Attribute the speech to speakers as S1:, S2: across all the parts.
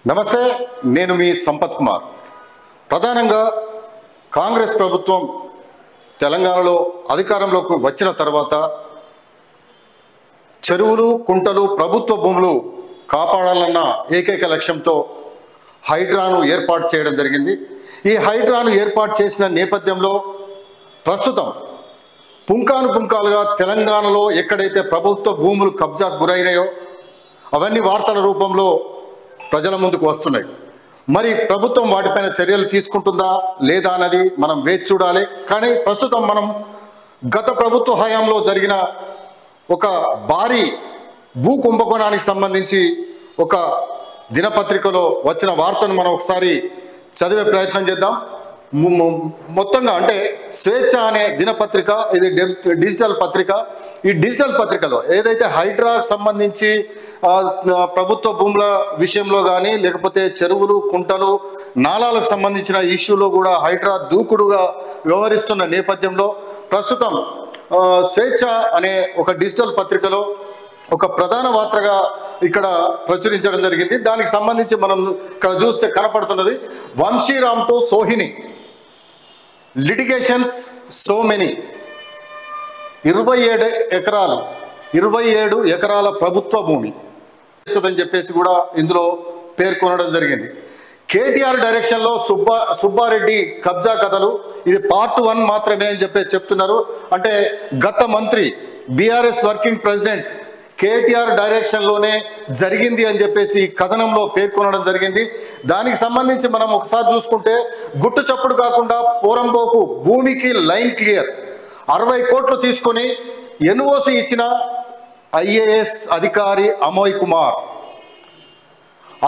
S1: నమస్తే, నేను మీ సంపత్ కుమార్. ప్రధానంగా కాంగ్రెస్ ప్రభుత్వం తెలంగాణలో అధికారంలోకి వచ్చిన తర్వాత చెరువులు, కుంటలు, ప్రభుత్వ భూములు కాపాడాలన్న ఏకైక లక్ష్యంతో హైడ్రాను ఏర్పాటు చేయడం జరిగింది. ఈ హైడ్రాను ఏర్పాటు చేసిన నేపథ్యంలో ప్రస్తుతం పుంకాలుగా తెలంగాణలో ఎక్కడైతే ప్రభుత్వ భూములు కబ్జాకు గురైనాయో అవన్నీ వార్తల రూపంలో ప్రజల ముందుకు వస్తున్నాయి. మరి ప్రభుత్వం వాటిపైన చర్యలు తీసుకుంటుందా లేదా అన్నది మనం వేచి చూడాలి. కానీ ప్రస్తుతం మనం గత ప్రభుత్వ హయాంలో జరిగిన ఒక భారీ భూ కుంభకోణానికి సంబంధించి ఒక దినపత్రికలో వచ్చిన వార్తను మనం ఒకసారి చదివే ప్రయత్నం చేద్దాం. మొత్తంగా అంటే స్వేచ్ఛ అనే దినపత్రిక, ఇది డిజిటల్ పత్రిక. ఈ డిజిటల్ పత్రికలో ఏదైతే హైడ్రాకు సంబంధించి ప్రభుత్వ భూముల విషయంలో కానీ లేకపోతే చెరువులు, కుంటలు, నాలాలకు సంబంధించిన ఇష్యూలో కూడా హైడ్రా దూకుడుగా వ్యవహరిస్తున్న నేపథ్యంలో ప్రస్తుతం స్వేచ్ఛ అనే ఒక డిజిటల్ పత్రికలో ఒక ప్రధాన వార్తగా ఇక్కడ ప్రచురించడం జరిగింది. దానికి సంబంధించి మనం ఇక్కడ చూస్తే కనపడుతున్నది, Vamsiram to Sohini litigations so many. 27 ఎకరాల ప్రభుత్వ భూమి అని చెప్పేసి కూడా ఇందులో పేర్కొనడం జరిగింది. కేటీఆర్ డైరెక్షన్లో సుబ్బారెడ్డి కబ్జా కథలు, ఇది పార్ట్ 1 మాత్రమే అని చెప్పేసి చెప్తున్నారు. అంటే గత మంత్రి బీఆర్ఎస్ వర్కింగ్ ప్రెసిడెంట్ కేటీఆర్ డైరెక్షన్లోనే జరిగింది అని చెప్పేసి కథనంలో పేర్కొనడం జరిగింది. దానికి సంబంధించి మనం ఒకసారి చూసుకుంటే గుట్టు చప్పుడు కాకుండా పోరంబోకు భూమికి లైన్ క్లియర్ 60 కోట్లు తీసుకొని ఎన్ఓసి ఇచ్చిన ఐఏఎస్ అధికారి అమోయ్ కుమార్.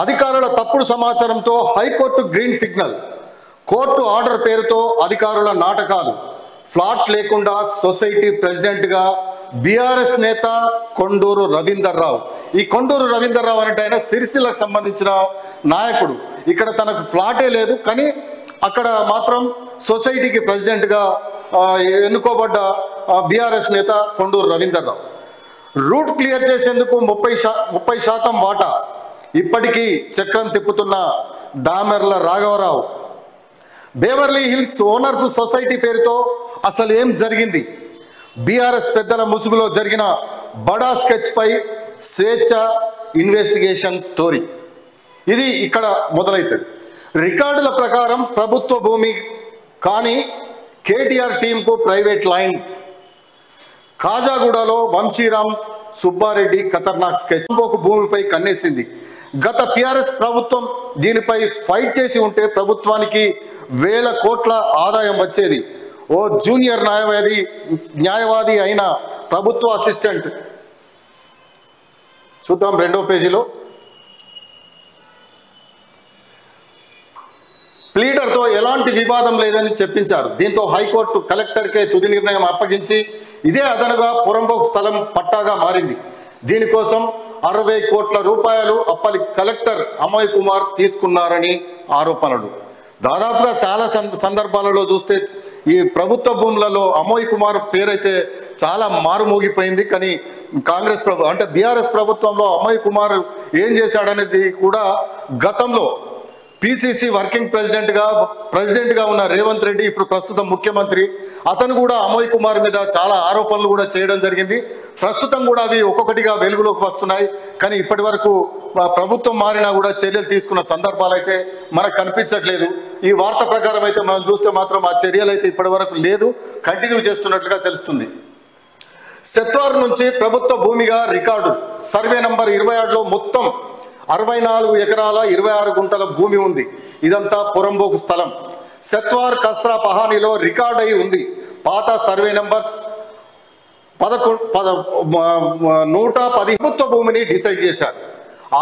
S1: అధికారుల తప్పుడు సమాచారంతో high court green signal, court order పేరుతో అధికారుల నాటకాలు, ఫ్లాట్ లేకుండా సొసైటీ ప్రెసిడెంట్గా బీఆర్ఎస్ నేత కొండూరు రవీందర్ రావు. ఈ కొండూరు రవీందర్ రావు అంటే ఆయన సిరిసిల్లకు సంబంధించిన నాయకుడు. ఇక్కడ తనకు ఫ్లాటే లేదు, కానీ అక్కడ మాత్రం సొసైటీకి ప్రెసిడెంట్గా ఎన్నుకోబడ్డ బీఆర్ఎస్ నేత కొండూరు రవీందర్ రావు. రూట్ క్లియర్ చేసేందుకు 30% వాటా ఇప్పటికీ చక్రం తిప్పుతున్న దామెర్ల రాఘవరావు. బేవర్లీ హిల్స్ ఓనర్స్ సొసైటీ పేరుతో అసలు ఏం జరిగింది? బీఆర్ఎస్ పెద్దల ముసుగులో జరిగిన బడా స్కెచ్ పై స్వేచ్ఛ ఇన్వెస్టిగేషన్ స్టోరీ. ఇది ఇక్కడ మొదలవుతుంది. రికార్డుల ప్రకారం ప్రభుత్వ భూమి, కానీ కేటీఆర్ టీంకు ప్రైవేట్ లైన్. కాజాగూడలో వంశీరామ్ సుబ్బారెడ్డి ఖతర్నాక్ స్కెచ్ భూమిపై కన్నేసింది. గత టీఆర్ఎస్ ప్రభుత్వం దీనిపై ఫైట్ చేసి ఉంటే ప్రభుత్వానికి 1000 కోట్ల ఆదాయం వచ్చేది. ఓ జూనియర్ న్యాయవాది అయిన ప్రభుత్వ అసిస్టెంట్, చూద్దాం 2వ పేజీలో, ప్లీడర్తో ఎలాంటి వివాదం లేదని చెప్పించారు. దీంతో హైకోర్టు కలెక్టర్కే తుది నిర్ణయం అప్పగించి ఇదే అదనుగా పురంబోకు స్థలం పట్టాగా మారింది. దీనికోసం 60 కోట్ల రూపాయలు అప్పటి కలెక్టర్ అమోయ్ కుమార్ తీసుకున్నారని ఆరోపణలు. దాదాపుగా చాలా సందర్భాలలో చూస్తే ఈ ప్రభుత్వ భూములలో అమోయ్ కుమార్ పేరైతే చాలా మారుమోగిపోయింది. కానీ కాంగ్రెస్ అంటే బీఆర్ఎస్ ప్రభుత్వంలో అమోయ్ కుమార్ ఏం చేశాడనేది కూడా గతంలో పిసిసి వర్కింగ్ ప్రెసిడెంట్గా ఉన్న రేవంత్ రెడ్డి, ఇప్పుడు ప్రస్తుతం ముఖ్యమంత్రి, అతను కూడా అమోయ్ కుమార్ మీద చాలా ఆరోపణలు కూడా చేయడం జరిగింది. ప్రస్తుతం కూడా అవి ఒక్కొక్కటిగా వెలుగులోకి వస్తున్నాయి. కానీ ఇప్పటి వరకు ప్రభుత్వం మారినా కూడా చర్యలు తీసుకున్న సందర్భాలు అయితే మనకు కనిపించట్లేదు. ఈ వార్త ప్రకారం అయితే మనం చూస్తే మాత్రం ఆ చర్యలు అయితే ఇప్పటి వరకు లేదు, కంటిన్యూ చేస్తున్నట్లుగా తెలుస్తుంది. సెత్వార్ నుంచి ప్రభుత్వ భూమిగా రికార్డు. సర్వే నంబర్ 26లో మొత్తం 64 ఎకరాల 26 గుంటల భూమి ఉంది. ఇదంతా పురంబోకు స్థలం. సెత్వార్ కస్రా పహానీలో రికార్డ్ అయి ఉంది. పాత సర్వే నంబర్స్ 110 ప్రభుత్వ భూమిని డిసైడ్ చేశారు.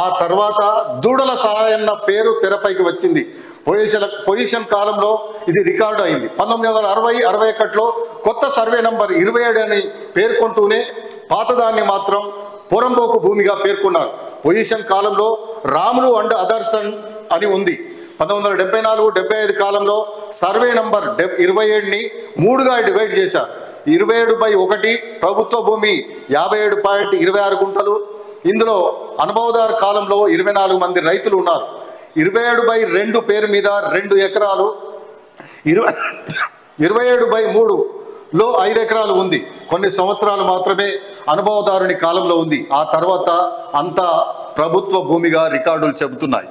S1: ఆ తర్వాత దూడల సహాయన్న పేరు తెరపైకి వచ్చింది. పొజిషన్ కాలంలో ఇది రికార్డు అయింది. 1960-61లో కొత్త సర్వే నంబర్ 27 అని పేర్కొంటూనే పాతదాన్ని మాత్రం పురంబోకు భూమిగా పేర్కొన్నారు. పొజిషన్ కాలంలో రాములు అండ్ అదర్స్ అని ఉంది. 1974-75 కాలంలో సర్వే నంబర్ 27ని 3గా డివైడ్ చేశారు. 27/1 ప్రభుత్వ భూమి 57.26 గుంటలు. ఇందులో అనుభవదారు కాలంలో 24 మంది రైతులు ఉన్నారు. 27/2 పేరు మీద 2 ఎకరాలు, 27/3లో 5 ఎకరాలు ఉంది. కొన్ని సంవత్సరాలు మాత్రమే అనుభవదారుని కాలంలో ఉంది. ఆ తర్వాత అంతా ప్రభుత్వ భూమిగా రికార్డులు చెబుతున్నాయి.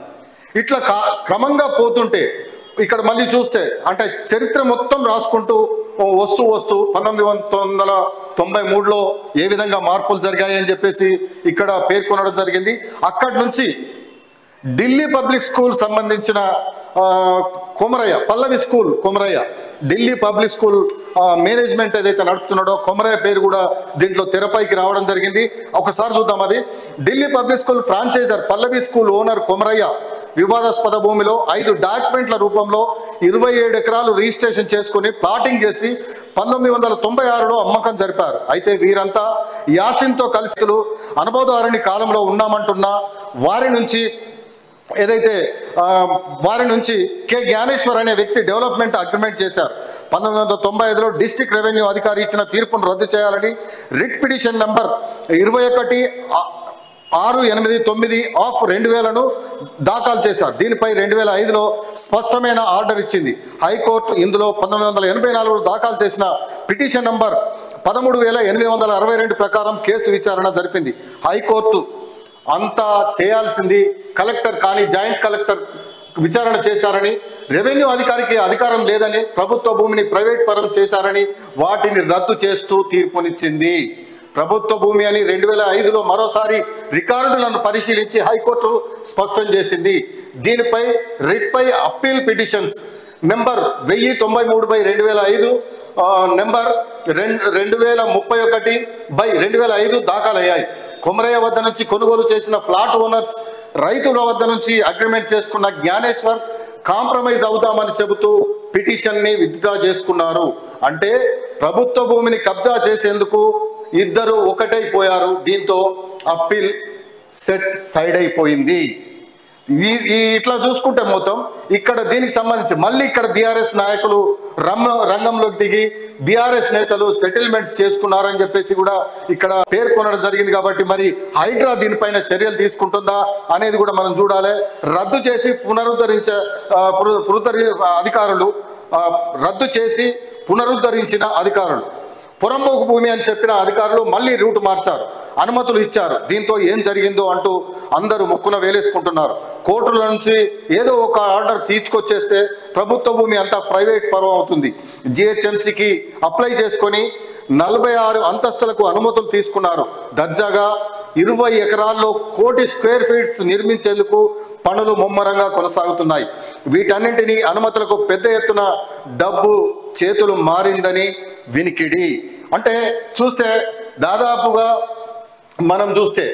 S1: ఇట్లా క్రమంగా పోతుంటే ఇక్కడ మళ్ళీ చూస్తే అంటే చరిత్ర మొత్తం రాసుకుంటూ వస్తూ 1993లో ఏ విధంగా మార్పులు జరిగాయి అని చెప్పేసి ఇక్కడ పేర్కొనడం జరిగింది. అక్కడి నుంచి ఢిల్లీ పబ్లిక్ స్కూల్ సంబంధించిన Komarayya, Pallavi school Komarayya, Delhi public school management ఏదైతే నడుపుతున్నాడో కొమరయ్య పేరు కూడా దీంట్లో తెరపైకి రావడం జరిగింది. ఒకసారి చూద్దాం. అది ఢిల్లీ పబ్లిక్ స్కూల్ ఫ్రాంచైజర్ పల్లవి స్కూల్ ఓనర్ కొమరయ్య వివాదాస్పద భూమిలో 5 డాక్యుమెంట్ల రూపంలో 27 ఎకరాలు రిజిస్ట్రేషన్ చేసుకుని ప్లాటింగ్ చేసి 1996లో అమ్మకం జరిపారు. అయితే వీరంతా యాసిన్తో కలిసి అనుభవదారుని కాలంలో ఉన్నామంటున్నా వారి నుంచి కె జ్ఞానేశ్వర్ అనే వ్యక్తి డెవలప్మెంట్ అగ్రిమెంట్ చేశారు. 1995లో డిస్ట్రిక్ట్ రెవెన్యూ అధికారి ఇచ్చిన తీర్పును రద్దు చేయాలని రిట్ పిటిషన్ నంబర్ 21/689/2000ను దాఖలు చేశారు. దీనిపై 2005లో స్పష్టమైన ఆర్డర్ ఇచ్చింది హైకోర్టు. ఇందులో 1984లో దాఖలు చేసిన పిటిషన్ నంబర్ 13,862 ప్రకారం కేసు విచారణ జరిపింది. హైకోర్టు అంతా చేయాల్సింది కలెక్టర్ కానీ జాయింట్ కలెక్టర్ విచారణ చేశారని, రెవెన్యూ అధికారికి అధికారం లేదని, ప్రభుత్వ భూమిని ప్రైవేట్ పరం చేశారని వాటిని రద్దు చేస్తూ తీర్పునిచ్చింది. ప్రభుత్వ భూమి అని 2005లో మరోసారి రికార్డులను పరిశీలించి హైకోర్టు స్పష్టం చేసింది. దీనిపై రిట్పై అప్పీల్ పిటిషన్స్ నెంబర్ 1093/2005, నెంబర్ 2031/2005 దాఖలయ్యాయి. కొమరయ్య వద్ద నుంచి కొనుగోలు చేసిన ఫ్లాట్ ఓనర్స్ రైతుల వద్ద నుంచి అగ్రిమెంట్ చేసుకున్న జ్ఞానేశ్వర్ కాంప్రమైజ్ అవుతామని చెబుతూ పిటిషన్ని విత్డ్రా చేసుకున్నారు. అంటే ప్రభుత్వ భూమిని కబ్జా చేసేందుకు ఇద్దరు ఒకటైపోయారు. దీంతో అప్పీల్ సైడ్ అయిపోయింది. ఇట్లా చూసుకుంటే మొత్తం ఇక్కడ దీనికి సంబంధించి మళ్ళీ ఇక్కడ బీఆర్ఎస్ నాయకులు రంగంలోకి దిగి బీఆర్ఎస్ నేతలు సెటిల్మెంట్స్ చేసుకున్నారని చెప్పేసి కూడా ఇక్కడ పేర్కొనడం జరిగింది. కాబట్టి మరి హైడ్రా దీనిపైన చర్యలు తీసుకుంటుందా అనేది కూడా మనం చూడాలి. రద్దు చేసి పునరుద్ధరించిన అధికారులు పురంపోకు భూమి అని చెప్పిన అధికారులు మళ్ళీ రూట్ మార్చారు, అనుమతులు ఇచ్చారు. దీంతో ఏం జరిగిందో అంటూ అందరూ ముక్కున వేలేసుకుంటున్నారు. కోర్టుల నుంచి ఏదో ఒక ఆర్డర్ తీసుకొచ్చేస్తే ప్రభుత్వ భూమి అంతా ప్రైవేట్ పరం అవుతుంది. జిహెచ్ఎంసీకి అప్లై చేసుకొని 46 అంతస్తులకు అనుమతులు తీసుకున్నారు. దర్జాగా 20 ఎకరాల్లో 1 కోటి స్క్వేర్ ఫీట్స్ నిర్మించేందుకు పనులు ముమ్మరంగా కొనసాగుతున్నాయి. వీటన్నింటినీ అనుమతులకు పెద్ద ఎత్తున డబ్బు చేతులు మారిందని వినికిడి. అంటే చూస్తే దాదాపుగా మనం చూస్తే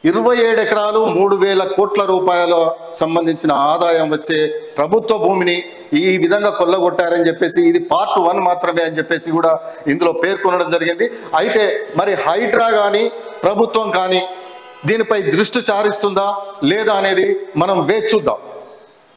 S1: 27 ఎకరాలు 3,000 కోట్ల రూపాయల సంబంధించిన ఆదాయం వచ్చే ప్రభుత్వ భూమిని ఈ విధంగా కొల్లగొట్టారని చెప్పేసి ఇది పార్ట్ 1 మాత్రమే అని చెప్పేసి కూడా ఇందులో పేర్కొనడం జరిగింది. అయితే మరి హైడ్రా కానీ ప్రభుత్వం కానీ దీనిపై దృష్టి సారిస్తుందా లేదా అనేది మనం వేచి చూద్దాం.